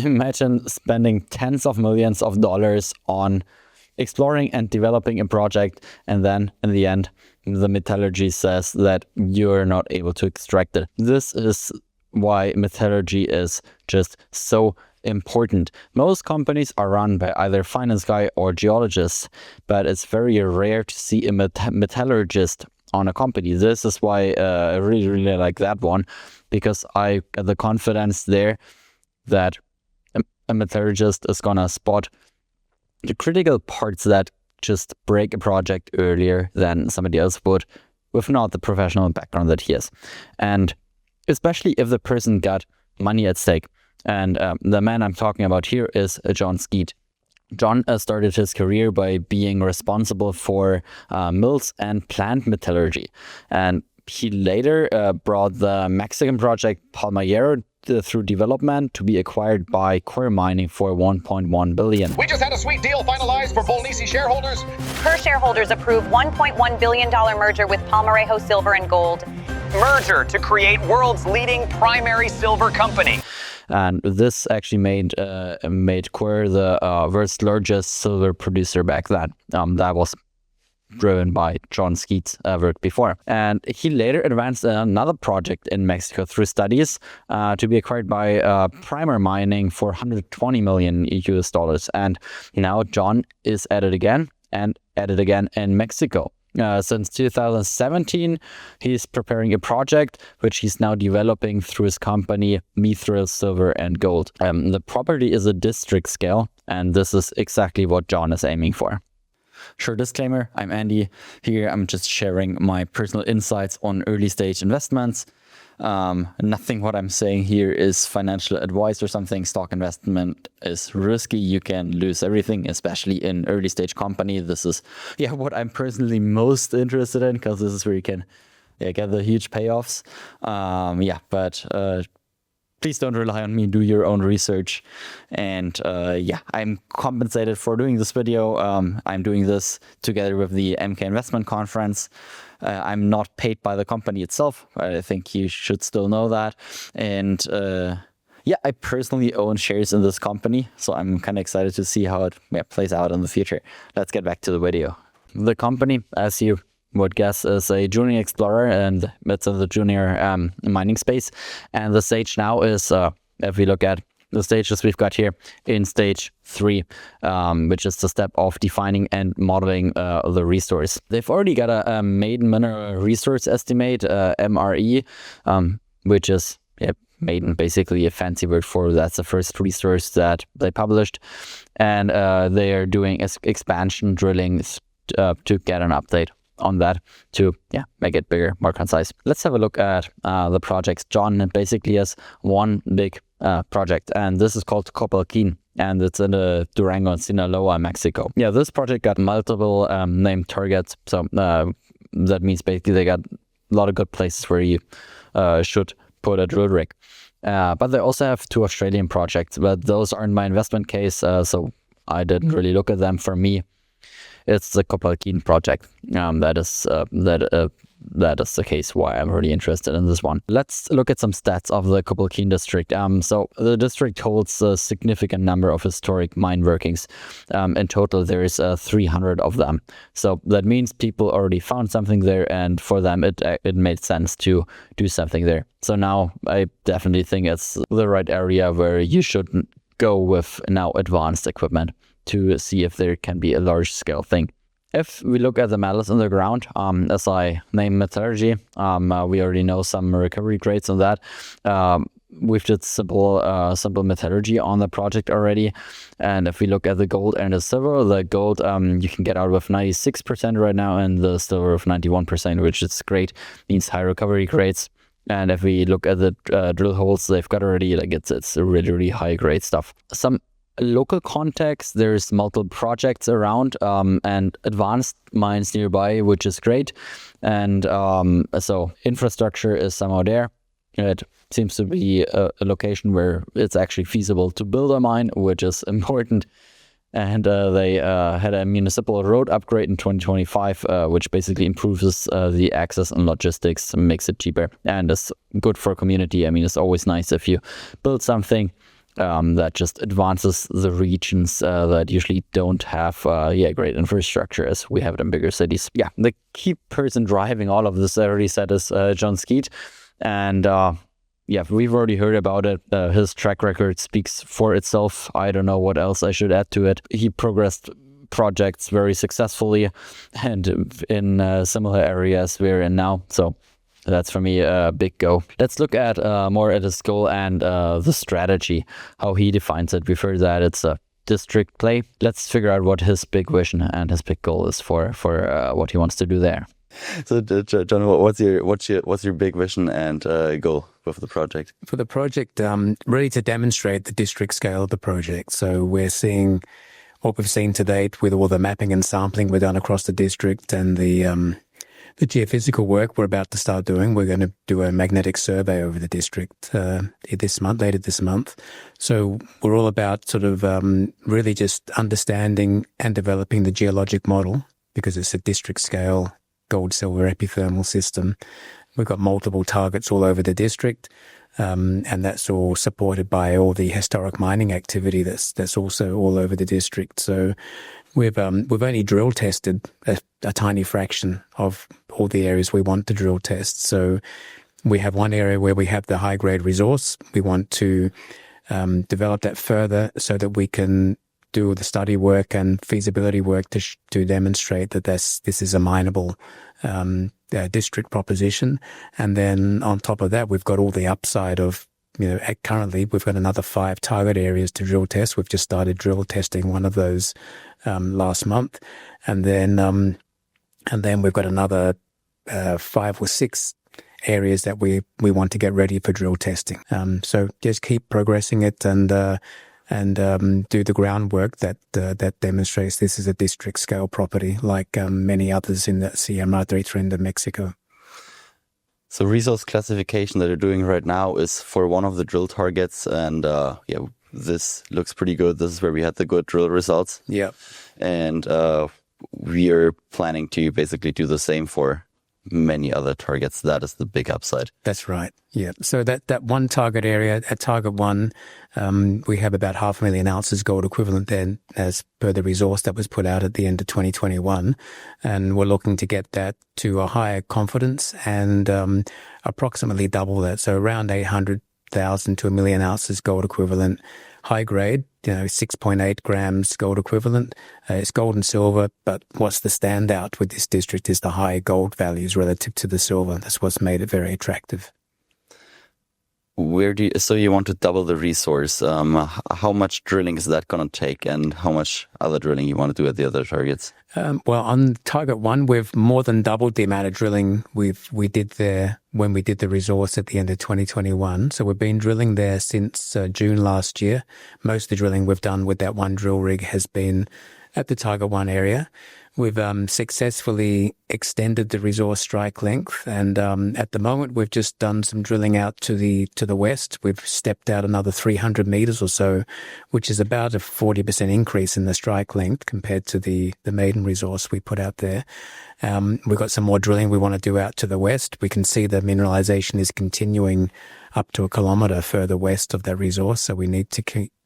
Imagine spending tens of millions of dollars on exploring and developing a project, and then in the end, the metallurgy says that you're not able to extract it. This is why metallurgy is just so important. Most companies are run by either finance guy or geologists, but it's very rare to see a metallurgist on a company. This is why I really like that one, because I get the confidence there that a metallurgist is gonna spot the critical parts that just break a project earlier than somebody else would without the professional background that he has. And especially if the person got money at stake. And the man I'm talking about here is John Skeet. John started his career by being responsible for mills and plant metallurgy. And he later brought the Mexican project Palmarejo through development to be acquired by Coeur mining for $1.1 billion. We just had a sweet deal finalized for Bolnisi shareholders. Coeur shareholders approved $1.1 billion merger with Palmarejo Silver and Gold. Merger to create world's leading primary silver company. And this actually made Coeur the world's largest silver producer back then. That was driven by John Skeet's work before. And he later advanced another project in Mexico through studies to be acquired by Primer Mining for $120 million US. And now John is at it again and at it again in Mexico. Since 2017, he's preparing a project which he's now developing through his company Mithril Silver and Gold. The property is a district scale, and this is exactly what John is aiming for. Short disclaimer, I'm Andy. Here I'm just sharing my personal insights on early stage investments. Nothing what I'm saying here is financial advice or something. Stock investment is risky. You can lose everything, especially in early stage company. This is what I'm personally most interested in, because this is where you can get the huge payoffs. But please don't rely on me. Do your own research. And I'm compensated for doing this video. I'm doing this together with the MK Investment Conference. I'm not paid by the company itself. I think you should still know that. And I personally own shares in this company, so I'm kind of excited to see how it plays out in the future. Let's get back to the video. The company, as you would guess, is a junior explorer, and it's in the junior mining space. And the stage now is, if we look at the stages we've got here, in stage 3, which is the step of defining and modeling the resource. They've already got a maiden mineral resource estimate, MRE, which is maiden, basically a fancy word for that's the first resource that they published. And they are doing expansion drilling to get an update on that to make it bigger, more concise. Let's have a look at the projects. John basically has one big project, and this is called Copalquin, and it's in the Durango and Sinaloa, Mexico. This project got multiple named targets, so that means basically they got a lot of good places where you should put a drill rig. But they also have 2 Australian projects, but those aren't my investment case, so I didn't really look at them. For me, it's the Copalquin project. That is the case why I'm really interested in this one. Let's look at some stats of the Copalquin district. So the district holds a significant number of historic mine workings. In total, there is 300 of them. So that means people already found something there, and for them it made sense to do something there. So now I definitely think it's the right area where you should go with now advanced equipment to see if there can be a large scale thing. If we look at the metals in the ground, as I named metallurgy, we already know some recovery grades on that. We've did simple metallurgy on the project already. And if we look at the gold and the silver, the gold you can get out with 96% right now, and the silver with 91%, which is great, means high recovery grades. And if we look at the drill holes they've got already, it's really, really high grade stuff. Some local context, there's multiple projects around and advanced mines nearby, which is great. And so infrastructure is somehow there. It seems to be a location where it's actually feasible to build a mine, which is important. And they had a municipal road upgrade in 2025, which basically improves the access and logistics, makes it cheaper, and is good for community. I mean, it's always nice if you build something that just advances the regions that usually don't have great infrastructure as we have it in bigger cities. Yeah, the key person driving all of this, I already said, is John Skeet. And we've already heard about it. His track record speaks for itself. I don't know what else I should add to it. He progressed projects very successfully and in similar areas we're in now. So that's for me a big go. Let's look at more at his goal and the strategy, how he defines it. We've heard that it's a district play. Let's figure out what his big vision and his big goal is for what he wants to do there. So, John, what's your big vision and goal with the project? For the project, really to demonstrate the district scale of the project. So we're seeing what we've seen to date with all the mapping and sampling we've done across the district and the geophysical work we're about to start doing. We're going to do a magnetic survey over the district later this month. So we're all about sort of really just understanding and developing the geologic model, because it's a district scale gold-silver epithermal system. We've got multiple targets all over the district, and that's all supported by all the historic mining activity that's also all over the district. So we've only drill tested a tiny fraction of all the areas we want to drill test. So we have one area where we have the high-grade resource. We want to develop that further so that we can do the study work and feasibility work to demonstrate that this is a mineable district proposition. And then on top of that, we've got all the upside of, currently we've got another 5 target areas to drill test. We've just started drill testing one of those last month. And then we've got another 5 or 6 areas that we want to get ready for drill testing. So just keep progressing it and do the groundwork that demonstrates this is a district scale property like many others in the Sierra Madre Trend of Mexico. So resource classification that you're doing right now is for one of the drill targets, and this looks pretty good. This is where we had the good drill results. Yeah. And we are planning to basically do the same for many other targets. That is the big upside. That's right. Yeah. So that one target area, at target 1, we have about 500,000 ounces gold equivalent then as per the resource that was put out at the end of 2021. And we're looking to get that to a higher confidence and approximately double that. So around 800,000 to 1 million ounces gold equivalent, high grade, 6.8 grams gold equivalent. It's gold and silver, but what's the standout with this district is the high gold values relative to the silver. That's what's made it very attractive. So you want to double the resource. How much drilling is that going to take, and how much other drilling you want to do at the other targets? Well, on target 1, we've more than doubled the amount of drilling we did there when we did the resource at the end of 2021. So we've been drilling there since June last year. Most of the drilling we've done with that one drill rig has been at the target 1 area. We've successfully extended the resource strike length, and at the moment we've just done some drilling out to the west. We've stepped out another 300 meters or so, which is about a 40% increase in the strike length compared to the maiden resource we put out there. We've got some more drilling we want to do out to the west. We can see the mineralization is continuing up to 1 kilometer further west of that resource, so we need to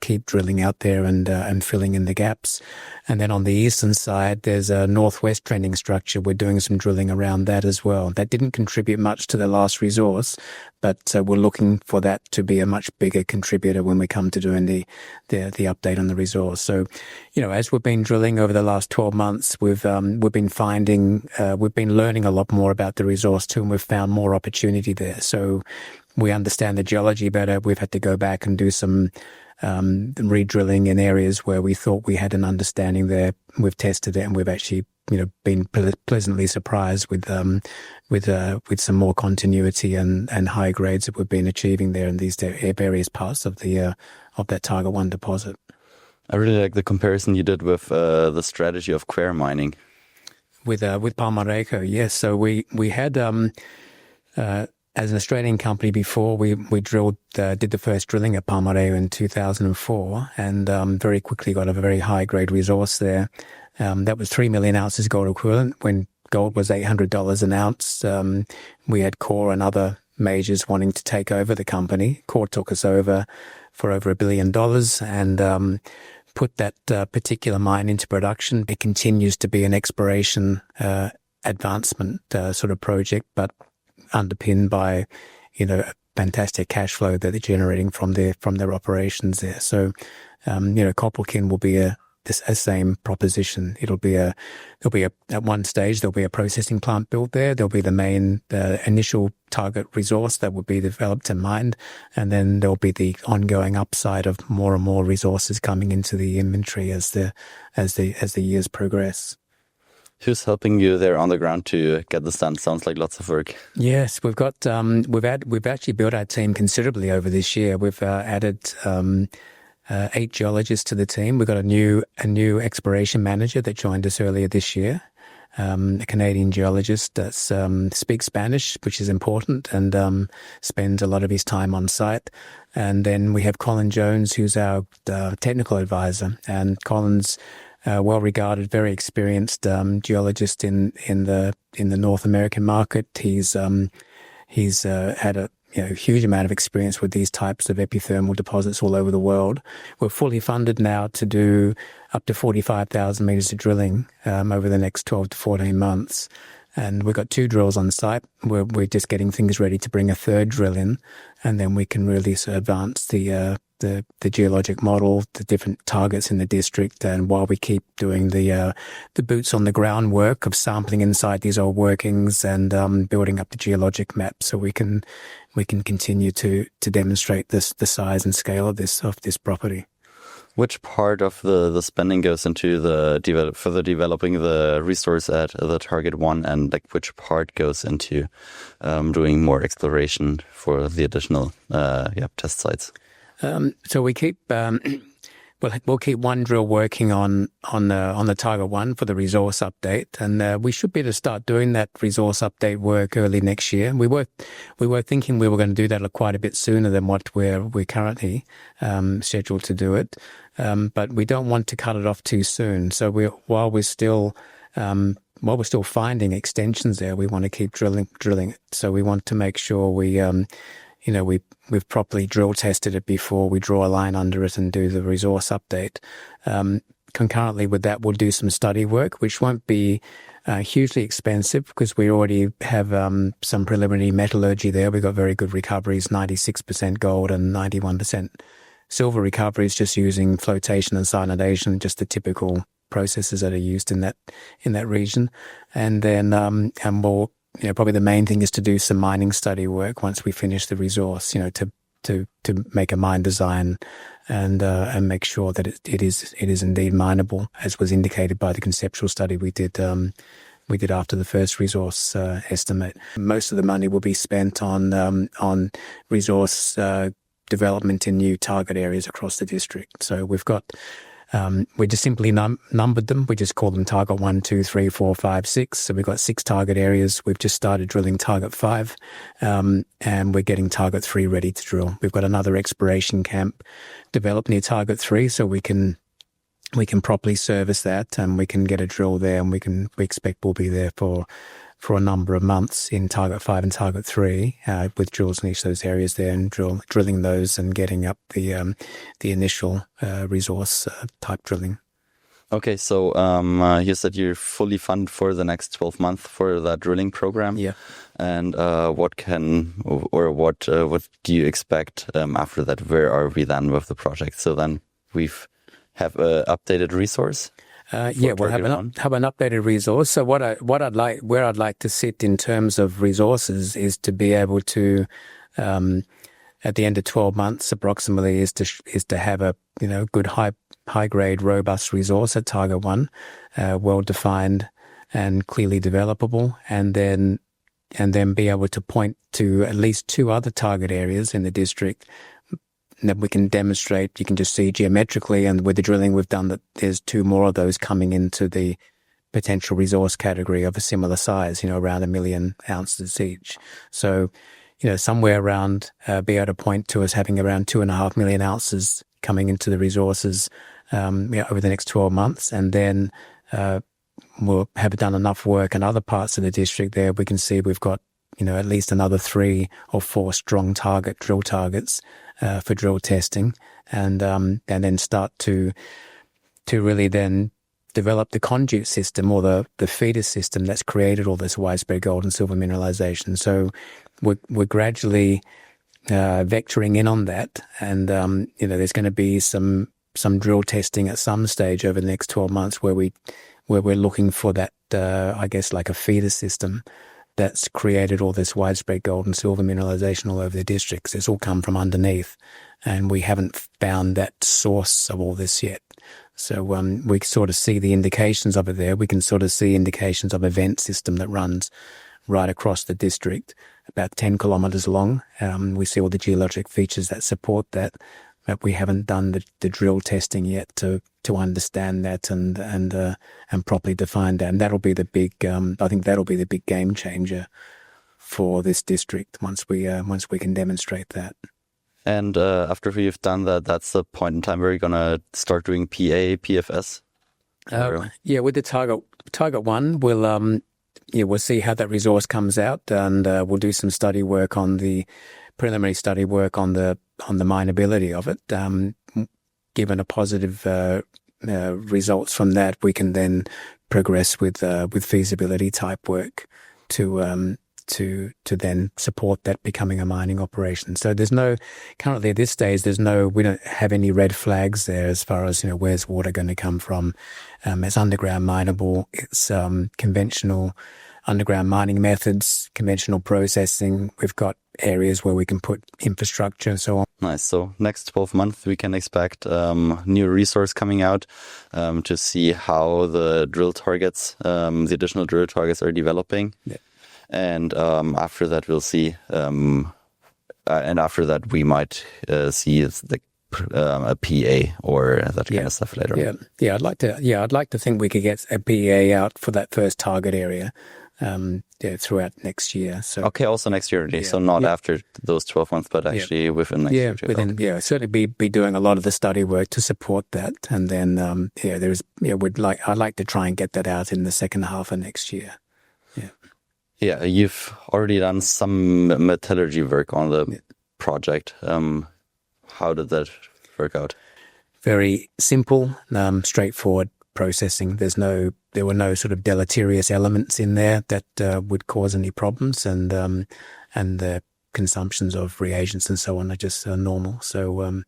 keep drilling out there and filling in the gaps. And then on the eastern side, there's a northwest trending structure. We're doing some drilling around that as well. That didn't contribute much to the last resource, but we're looking for that to be a much bigger contributor when we come to doing the update on the resource. So, as we've been drilling over the last 12 months, we've been learning a lot more about the resource too, and we've found more opportunity there. So we understand the geology better. We've had to go back and do some re-drilling in areas where we thought we had an understanding there. We've tested it, and we've actually, been pleasantly surprised with some more continuity and high grades that we've been achieving there in these various parts of that Target 1 deposit. I really like the comparison you did with the strategy of Coeur mining. With Palmarejo, yes. So we had as an Australian company before, we did the first drilling at Palmarejo in 2004, and very quickly got a very high grade resource there. That was 3 million ounces gold equivalent when gold was $800 an ounce. We had Coeur and other majors wanting to take over the company. Coeur took us over for over $1 billion and put that particular mine into production. It continues to be an exploration advancement sort of project, but underpinned by, fantastic cash flow that they're generating from their operations there. So, Copalquin will be a same proposition. At one stage, there'll be a processing plant built there. There'll be the initial target resource that will be developed and mined. And then there'll be the ongoing upside of more and more resources coming into the inventory as the years progress. Who's helping you there on the ground to get this done? Sounds like lots of work. Yes, we've got, we've actually built our team considerably over this year. We've added, 8 geologists to the team. We've got a new exploration manager that joined us earlier this year, a Canadian geologist that speaks Spanish, which is important, and spends a lot of his time on site. And then we have Colin Jones, who's our technical advisor. And Colin's well-regarded, very experienced geologist in the North American market. He's had a huge amount of experience with these types of epithermal deposits all over the world. We're fully funded now to do up to 45,000 meters of drilling over the next 12 to 14 months. And we've got 2 drills on site. We're just getting things ready to bring a 3rd drill in, and then we can really advance the geologic model, the different targets in the district, and while we keep doing the boots on the ground work of sampling inside these old workings and building up the geologic map, so we can continue to demonstrate the size and scale of this property. Which part of the spending goes into further developing the resource at the target 1, and which part goes into doing more exploration for the additional test sites? So we keep we'll keep one drill working on the target 1 for the resource update, and we should be able to start doing that resource update work early next year. We were thinking we were going to do that quite a bit sooner than what we're currently scheduled to do it, but we don't want to cut it off too soon. So while we're still finding extensions there, we want to keep drilling it. So we want to make sure we've properly drill tested it before we draw a line under it and do the resource update. Concurrently with that, we'll do some study work, which won't be hugely expensive because we already have some preliminary metallurgy there. We've got very good recoveries, 96% gold and 91% silver recoveries, just using flotation and cyanidation, just the typical processes that are used in that region. And then we'll probably the main thing is to do some mining study work once we finish the resource, to make a mine design and make sure that it is indeed mineable, as was indicated by the conceptual study we did after the first resource estimate. Most of the money will be spent on resource development in new target areas across the district. So we've got we just simply numbered them. We just call them target 1, 2, 3, 4, 5, 6. So we've got 6 target areas. We've just started drilling target 5, and we're getting target 3 ready to drill. We've got another exploration camp developed near target 3, so we can properly service that, and we can get a drill there, and we expect we'll be there for a number of months in target 5 and target 3, with drills in each of those areas there, and drilling those and getting up the initial resource type drilling. Okay, so you said you're fully funded for the next 12 months for that drilling program. Yeah. And what do you expect after that? Where are we then with the project? So then have an updated resource. We'll have an updated resource. So where I'd like to sit in terms of resources is to be able to, at the end of 12 months approximately, is to have a good high grade robust resource at target 1, well defined and clearly developable, and then be able to point to at least 2 other target areas in the district that we can demonstrate. You can just see geometrically, and with the drilling we've done, that there's 2 more of those coming into the potential resource category of a similar size, around 1 million ounces each. So, somewhere around, be able to point to us having around 2.5 million ounces coming into the resources over the next 12 months. And then we'll have done enough work in other parts of the district there. We can see we've got at least another 3 or 4 strong drill targets for drill testing, and then start to really then develop the conduit system or the feeder system that's created all this widespread gold and silver mineralization. So we're gradually vectoring in on that, and there's going to be some drill testing at some stage over the next 12 months where we're looking for that, I guess, like a feeder system that's created all this widespread gold and silver mineralization all over the districts. It's all come from underneath, and we haven't found that source of all this yet. So we sort of see the indications of it there. We can sort of see indications of a vent system that runs right across the district, about 10 kilometers long. We see all the geologic features that support that, but we haven't done the drill testing yet to understand that and properly define that. And that'll be the big, I think that'll be the big game changer for this district once we can demonstrate that. And after we've done that, that's the point in time where you're gonna start doing PA, PFS. Yeah, with the target one, we'll see how that resource comes out, and we'll do some study work on the preliminary study work on the mineability of it. Given a positive results from that, we can then progress with feasibility type work to then support that becoming a mining operation. So currently at this stage, we don't have any red flags there as far as, where's water going to come from. It's underground mineable. It's conventional underground mining methods, conventional processing. We've got areas where we can put infrastructure and so on. Nice. So next 12 months, we can expect new resource coming out to see how the additional drill targets are developing. Yeah. And after that, we'll see. And after that, we might see a PA or that kind of stuff later. Yeah. I'd like to think we could get a PA out for that first target area throughout next year. So also next year already. So not after those 12 months, but actually within next year. Certainly be doing a lot of the study work to support that, and then I'd like to try and get that out in the second half of next year. Yeah, you've already done some metallurgy work on the project. How did that work out? Very simple, straightforward processing. There were no sort of deleterious elements in there that would cause any problems, and the consumptions of reagents and so on are just normal. So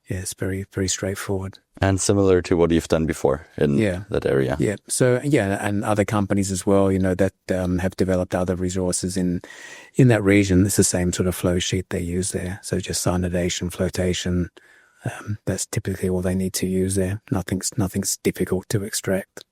it's very, very straightforward. And similar to what you've done before in that area. Yeah. So, and other companies as well, that have developed other resources in that region. It's the same sort of flow sheet they use there. So just cyanidation, flotation, that's typically all they need to use there. Nothing's difficult to extract.